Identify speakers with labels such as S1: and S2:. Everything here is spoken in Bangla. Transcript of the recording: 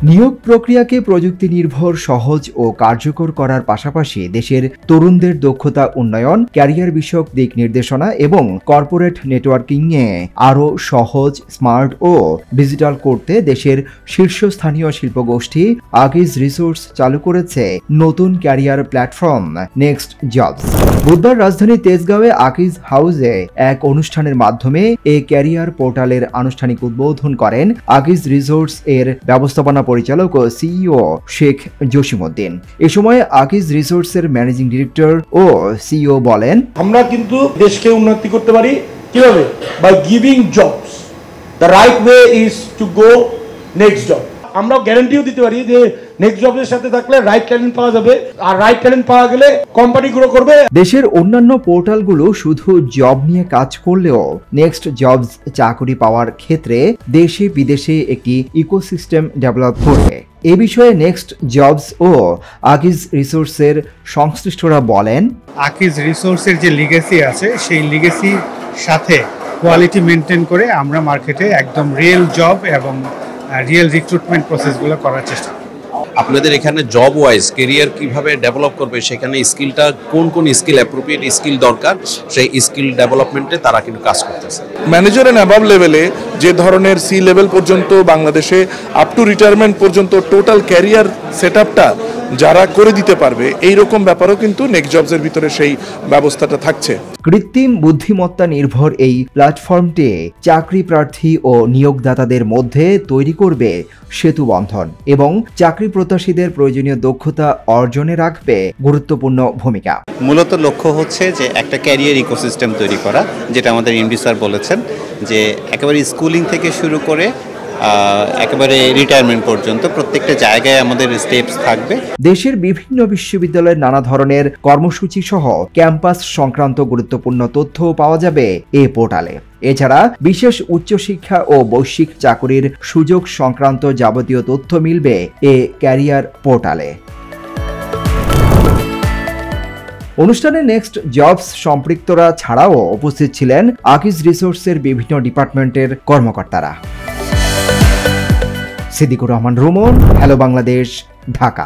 S1: নিয়োগ প্রক্রিয়াকে প্রযুক্তি নির্ভর, সহজ ও কার্যকর করার পাশাপাশি দেশের তরুণদের দক্ষতা উন্নয়ন, ক্যারিয়ার বিষয়ক দিক নির্দেশনা এবং কর্পোরেট নেটওয়ার্কিংয়ে আরও সহজ, স্মার্ট ও ডিজিটাল করতে দেশের শীর্ষস্থানীয় শিল্পগোষ্ঠী আকিজ রিসোর্স চালু করেছে নতুন ক্যারিয়ার প্ল্যাটফর্ম নেক্সট জবস। বুধবার রাজধানী তেজগাঁওয়ে আকিজ হাউসে এক অনুষ্ঠানের মাধ্যমে এই ক্যারিয়ার পোর্টালের আনুষ্ঠানিক উদ্বোধন করেন আকিজ রিসোর্স এর ব্যবস্থাপনা পরিচালক ও সিইও শেখ জসিমউদ্দিন। এ সময় আকিজ রিসোর্সের ম্যানেজিং ডিরেক্টর ও সিইও বলেন,
S2: আমরা কিন্তু দেশকে উন্নতি করতে পারি কিভাবে? By giving jobs. The right way is to go next job. আমরা গ্যারান্টিও দিতে পারি যে নেক্সট জবের সাথে থাকলে রাইট ট্যালেন্ট পাওয়া যাবে, আর রাইট ট্যালেন্ট পাওয়া গেলে কোম্পানি গ্রো করবে।
S1: দেশের অন্যান্য পোর্টালগুলো শুধু জব নিয়ে কাজ করলেও নেক্সট জবস চাকরি পাওয়ার ক্ষেত্রে দেশে বিদেশে একটি ইকোসিস্টেম ডেভেলপ করবে। এ বিষয়ে নেক্সট জবস ও আকিজ রিসোর্সের সংশ্লিষ্টরা বলেন,
S3: আকিজ রিসোর্সের যে লিগেসি আছে সেই লিগেসির সাথে কোয়ালিটি মেনটেন করে আমরা মার্কেটে একদম রিয়েল জব এবং রিয়েল রিক্রুটমেন্ট প্রসেসগুলো করার চেষ্টা করি।
S4: আপনাদের এখানে জব ওয়াইজ কেরিয়ার কিভাবে ডেভেলপ করবে, সেখানে স্কিলটা কোন কোন স্কিল অ্যাপ্রোপ্রিয়েট স্কিল দরকার, সেই স্কিল ডেভেলপমেন্টে তারা কিন্তু কাজ করতেছে।
S5: ম্যানেজার এন্ড অ্যাবাভ লেভেলে যে ধরনের সি লেভেল পর্যন্ত বাংলাদেশে আপ টু রিটায়ারমেন্ট পর্যন্ত টোটাল ক্যারিয়ার সেটআপটা যারা করে দিতে পারবে, এই রকম ব্যাপারও কিন্তু নেক্সট জবসের ভিতরে সেই ব্যবস্থাটা থাকছে।
S1: কৃত্রিম বুদ্ধিমত্তা নির্ভর এই প্ল্যাটফর্মটি চাকরি প্রার্থী ও নিয়োগদাতাদের মধ্যে তৈরি করবে সেতু বন্ধন এবং চাকরি প্রত্যাশীদের প্রয়োজনীয় দক্ষতা অর্জনে রাখবে গুরুত্বপূর্ণ ভূমিকা।
S6: মূলত লক্ষ্য হচ্ছে যে একটা ক্যারিয়ার ইকোসিস্টেম তৈরি করা, যেটা আমাদের এমডি স্যার বলেছেন যে একেবারে স্কুলিং থেকে শুরু করে একেবারে রিটায়ারমেন্ট পর্যন্ত প্রত্যেকটা জায়গায় আমাদের স্টেপস থাকবে।
S1: দেশের বিভিন্ন বিশ্ববিদ্যালয়ের নানা ধরনের কর্মসূচি সহ ক্যাম্পাস সংক্রান্ত গুরুত্বপূর্ণ তথ্য পাওয়া যাবে এই পোর্টালে। এছাড়া বিশেষ উচ্চশিক্ষা ও বৈশ্বিক চাকরির সুযোগ সংক্রান্ত যাবতীয় তথ্য মিলবে এই ক্যারিয়ার পোর্টালে। অনুষ্ঠানে নেক্সট জবস সম্পৃক্তরা ছাড়াও উপস্থিত ছিলেন আকিজ রিসোর্সের বিভিন্ন ডিপার্টমেন্টের কর্মকর্তারা। সিদ্দিকুর রহমান রুমন, হ্যালো বাংলাদেশ, ঢাকা।